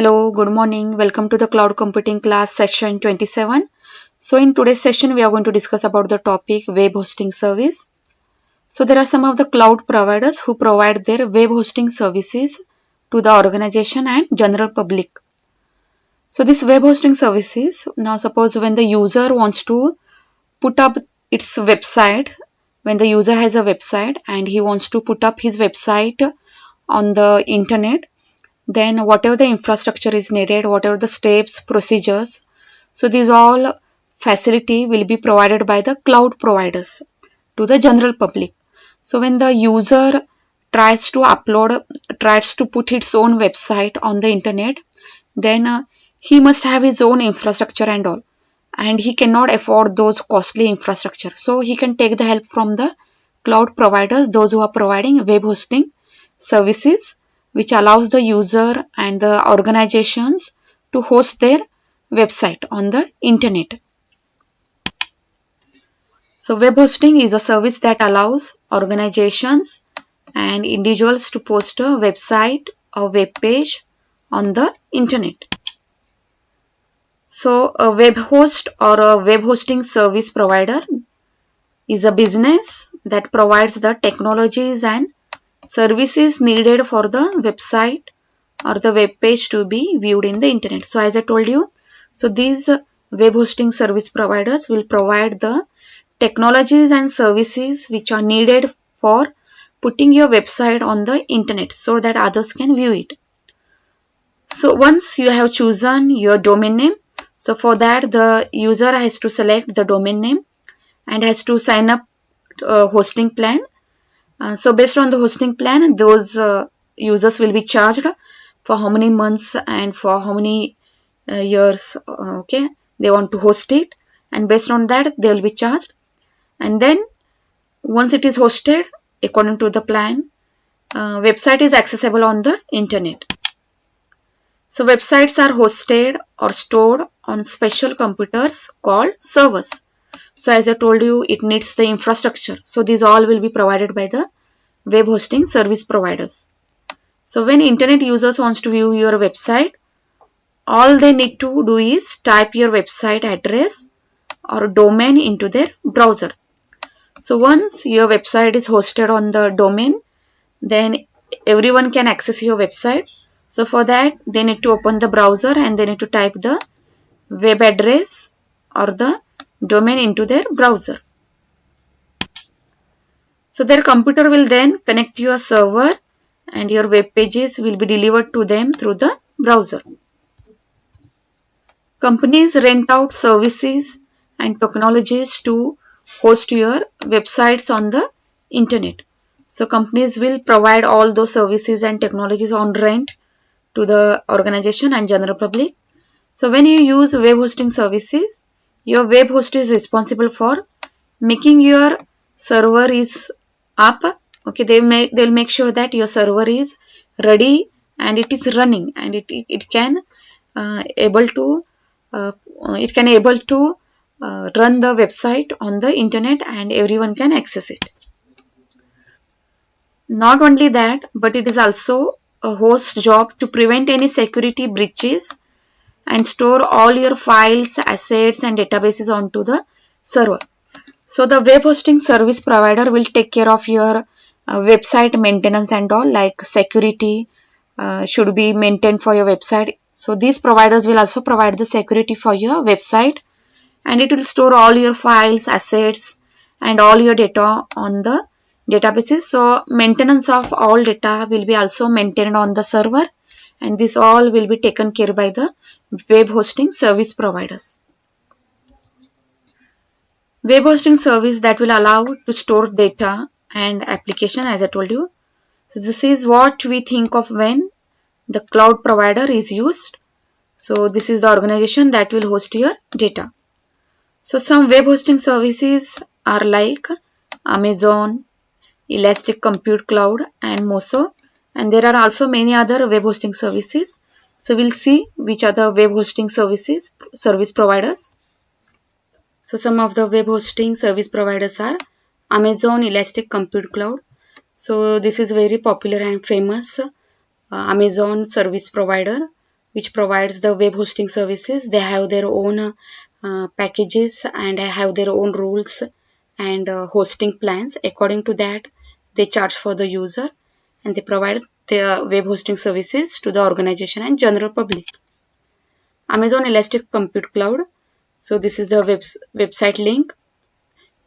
Hello, good morning. Welcome to the Cloud Computing class session 27. So in today's session, we are going to discuss about the topic web hosting service. So there are some of the cloud providers who provide their web hosting services to the organization and general public. So this web hosting services, now suppose when the user wants to put up its website, when the user has a website and he wants to put up his website on the internet, then whatever the infrastructure is needed, whatever the steps, procedures, so these all facility will be provided by the cloud providers to the general public. So when the user tries to put its own website on the internet, then he must have his own infrastructure and all, and he cannot afford those costly infrastructure. So he can take the help from the cloud providers, those who are providing web hosting services, which allows the user and the organizations to host their website on the internet. So web hosting is a service that allows organizations and individuals to post a website or web page on the internet. So a web host or a web hosting service provider is a business that provides the technologies and services needed for the website or the web page to be viewed in the internet. So as I told you, so these web hosting service providers will provide the technologies and services which are needed for putting your website on the internet so that others can view it. So once you have chosen your domain name, so for that the user has to select the domain name and has to sign up a hosting plan. So based on the hosting plan, those users will be charged for how many months and for how many years they want to host it, and based on that they will be charged. And then once it is hosted according to the plan, website is accessible on the internet. So websites are hosted or stored on special computers called servers. So as I told you, it needs the infrastructure. So these all will be provided by the web hosting service providers. So when internet users wants to view your website, all they need to do is type your website address or domain into their browser. So once your website is hosted on the domain, then everyone can access your website. So for that, they need to open the browser and they need to type the web address or the domain into their browser. So their computer will then connect to your server and your web pages will be delivered to them through the browser. Companies rent out services and technologies to host your websites on the internet. So companies will provide all those services and technologies on rent to the organization and general public. So when you use web hosting services, your web host is responsible for making your server is up. Okay, they'll make sure that your server is ready and it is running and it can able to run the website on the internet and everyone can access it. Not only that, but it is also a host job to prevent any security breaches and store all your files, assets and databases onto the server. So the web hosting service provider will take care of your website maintenance and all, like security should be maintained for your website. So these providers will also provide the security for your website, and it will store all your files, assets and all your data on the databases. So maintenance of all data will be also maintained on the server, and this all will be taken care by the web hosting service providers. Web hosting service that will allow to store data and application, as I told you. So this is what we think of when the cloud provider is used. So this is the organization that will host your data. So some web hosting services are like Amazon, Elastic Compute Cloud and Moso, and there are also many other web hosting services. So we'll see which are the web hosting service providers. So some of the web hosting service providers are Amazon Elastic Compute Cloud. So this is very popular and famous Amazon service provider. which provides the web hosting services. They have their own packages and have their own rules and hosting plans. According to that, they charge for the user and they provide their web hosting services to the organization and general public. Amazon Elastic Compute Cloud. So this is the website link.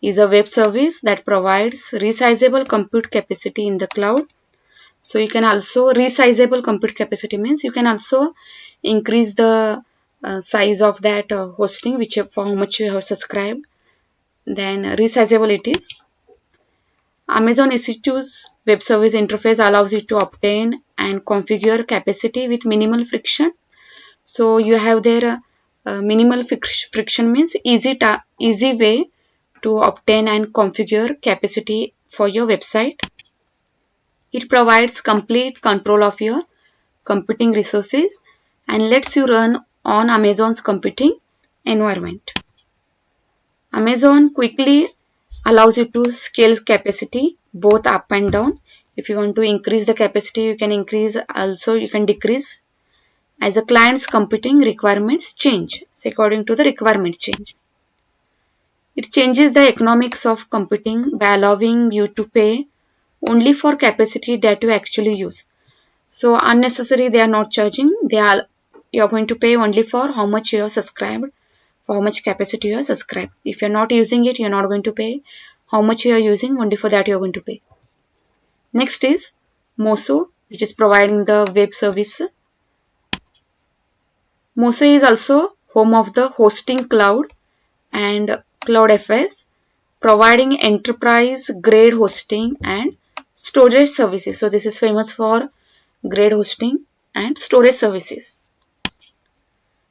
Is a web service that provides resizable compute capacity in the cloud. So you can also, resizable compute capacity means you can also increase the size of that hosting, for how much you have subscribed. Then resizable it is. Amazon EC2's web service interface allows you to obtain and configure capacity with minimal friction. So you have their minimal friction means easy way to obtain and configure capacity for your website. It provides complete control of your computing resources and lets you run on Amazon's computing environment. Amazon quickly allows you to scale capacity both up and down. If you want to increase the capacity, you can increase, also you can decrease as a client's computing requirements change. So according to the requirement change. It changes the economics of computing by allowing you to pay only for capacity that you actually use. So unnecessary they are not charging. You are going to pay only for how much you have subscribed, for how much capacity you have subscribed. If you are not using it, you are not going to pay. How much you are using, only for that you are going to pay. Next is Moso, which is providing the web service. Moso is also home of the hosting cloud and CloudFS, providing enterprise grade hosting and storage services. So this is famous for grade hosting and storage services.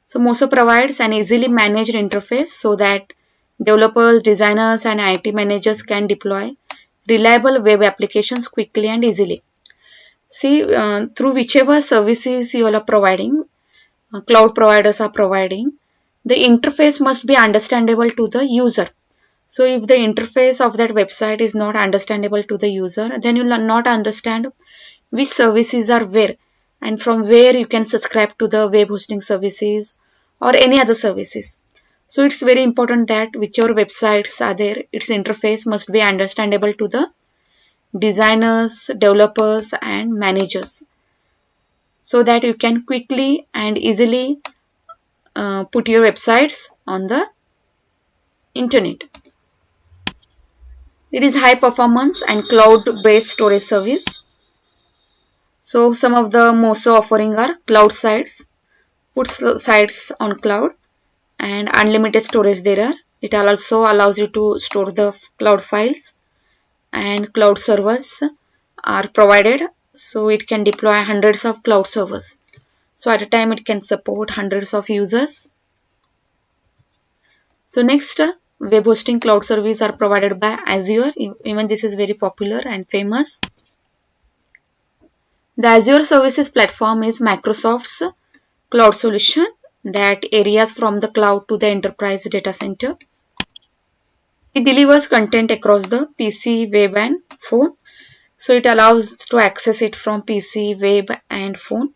So Moso provides an easily managed interface so that developers, designers and IT managers can deploy reliable web applications quickly and easily. See, through whichever services you all are providing, cloud providers are providing, the interface must be understandable to the user. So if the interface of that website is not understandable to the user, then you will not understand which services are where and from where you can subscribe to the web hosting services or any other services. So it's very important that whichever websites are there, its interface must be understandable to the designers, developers and managers, so that you can quickly and easily put your websites on the internet. It is high performance and cloud based storage service. So some of the Moso offering are cloud sites, puts sites on cloud and unlimited storage there are. It also allows you to store the cloud files and cloud servers are provided. So it can deploy hundreds of cloud servers. So at a time it can support hundreds of users. So next, web hosting cloud service are provided by Azure. Even this is very popular and famous. The Azure Services Platform is Microsoft's cloud solution that areas from the cloud to the enterprise data center. It delivers content across the PC, web and phone. So it allows to access it from PC, web and phone.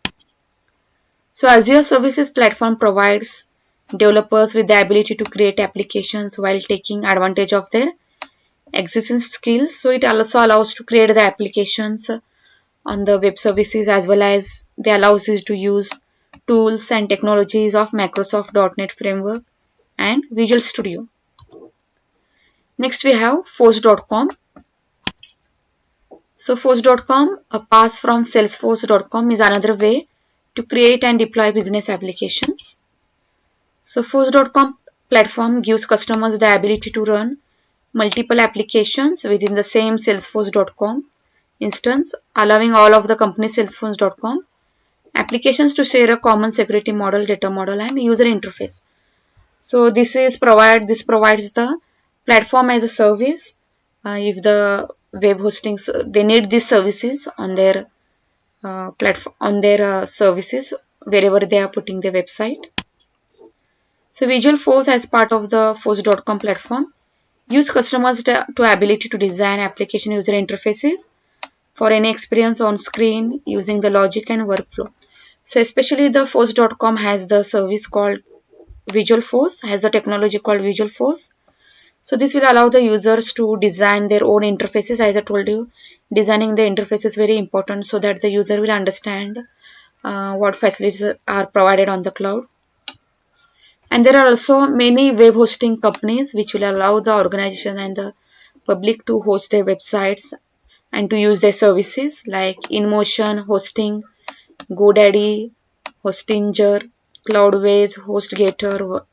So Azure Services Platform provides developers with the ability to create applications while taking advantage of their existing skills. So it also allows to create the applications on the web services, as well as they allows you to use tools and technologies of Microsoft.NET Framework and Visual Studio. Next we have Force.com. So Force.com, a pass from Salesforce.com, is another way to create and deploy business applications. So Force.com platform gives customers the ability to run multiple applications within the same Salesforce.com instance, allowing all of the company Salesforce.com applications to share a common security model, data model and user interface. So this provides the platform as a service. If the web hosting, they need these services on their platform, on their services wherever they are putting their website. So Visualforce, as part of the Force.com platform, gives customers to ability to design application user interfaces for any experience on screen using the logic and workflow. So especially the force.com has the service called Visual Force, has the technology called Visual Force. So this will allow the users to design their own interfaces. As I told you, designing the interface is very important so that the user will understand what facilities are provided on the cloud. And there are also many web hosting companies which will allow the organization and the public to host their websites and to use their services like InMotion Hosting, GoDaddy, Hostinger, Cloudways, HostGator,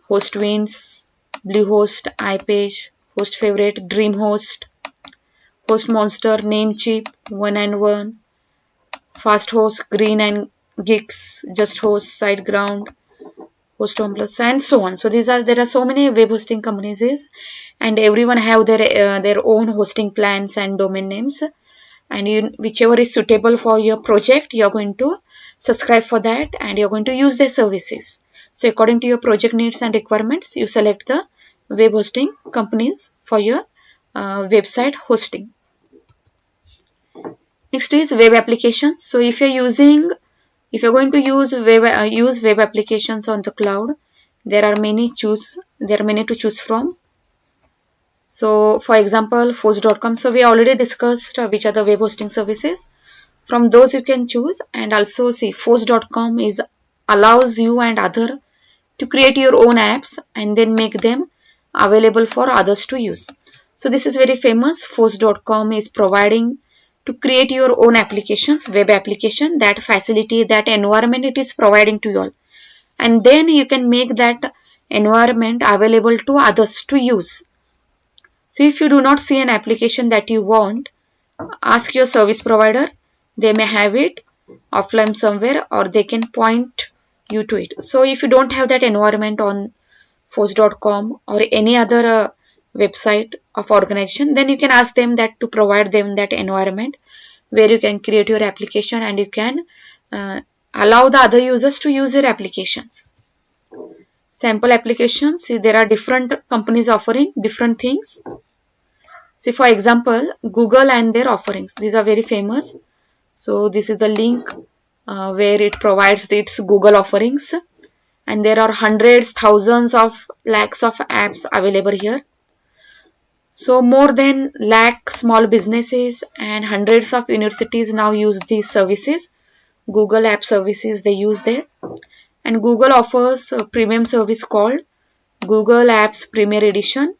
HostWinds, Bluehost, iPage, HostFavorite, DreamHost, HostMonster, Namecheap, One and One, FastHost, Green and Geeks, JustHost, SiteGround, HostHomePlus, and so on. So there are so many web hosting companies, and everyone have their own hosting plans and domain names. And whichever is suitable for your project, you're going to subscribe for that, and you're going to use their services. So according to your project needs and requirements, you select the web hosting companies for your website hosting. Next is web applications. So if you're going to use web applications on the cloud, there are many to choose from. So for example, force.com. So we already discussed which are the web hosting services. From those you can choose, and also see force.com allows you and other to create your own apps and then make them available for others to use. So this is very famous. Force.com is providing to create your own applications, web application, that facility, that environment it is providing to you all. And then you can make that environment available to others to use. So if you do not see an application that you want, ask your service provider. They may have it offline somewhere, or they can point you to it. So if you don't have that environment on force.com or any other website of organization, then you can ask them that to provide them that environment where you can create your application, and you can allow the other users to use your applications. Sample applications. See, there are different companies offering different things. See, for example, Google and their offerings. These are very famous. So this is the link where it provides its Google offerings, and there are hundreds, thousands of lakhs of apps available here. So more than lakh small businesses and hundreds of universities now use these services. Google App Services they use there, and Google offers a premium service called Google Apps Premier Edition.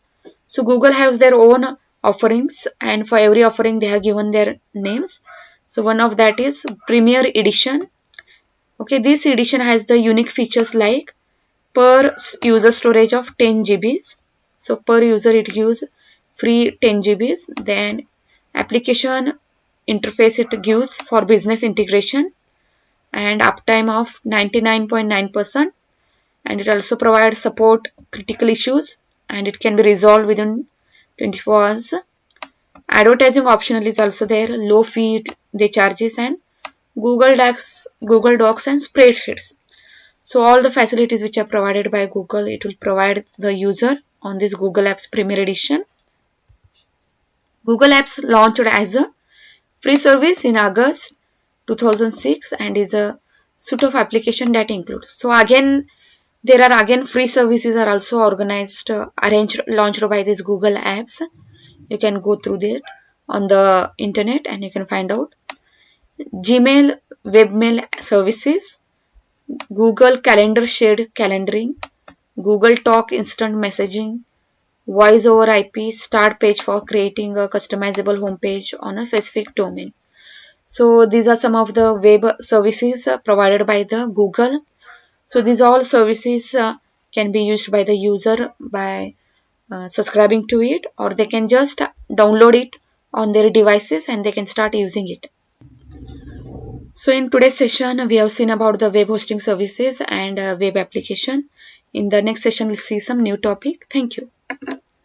So Google has their own offerings, and for every offering they have given their names. So one of that is Premier Edition. Okay, this edition has the unique features like per user storage of 10 GBs. So per user it gives free 10 GBs. Then application interface it gives for business integration and uptime of 99.9%. And it also provides support critical issues, and it can be resolved within 24 hours. Advertising optional is also there. Low fee they charges, and Google Docs and spreadsheets. So all the facilities which are provided by Google, it will provide the user on this Google Apps Premier Edition. Google Apps launched as a free service in August 2006 and is a suite of application that includes. So again, there are free services are also launched by these Google Apps. You can go through that on the internet and you can find out. Gmail webmail services, Google Calendar shared calendaring, Google Talk instant messaging, voice over IP start page for creating a customizable homepage on a specific domain. So these are some of the web services provided by the Google. So these all services can be used by the user by subscribing to it, or they can just download it on their devices and they can start using it. So in today's session, we have seen about the web hosting services and web application. In the next session, we'll see some new topic. Thank you.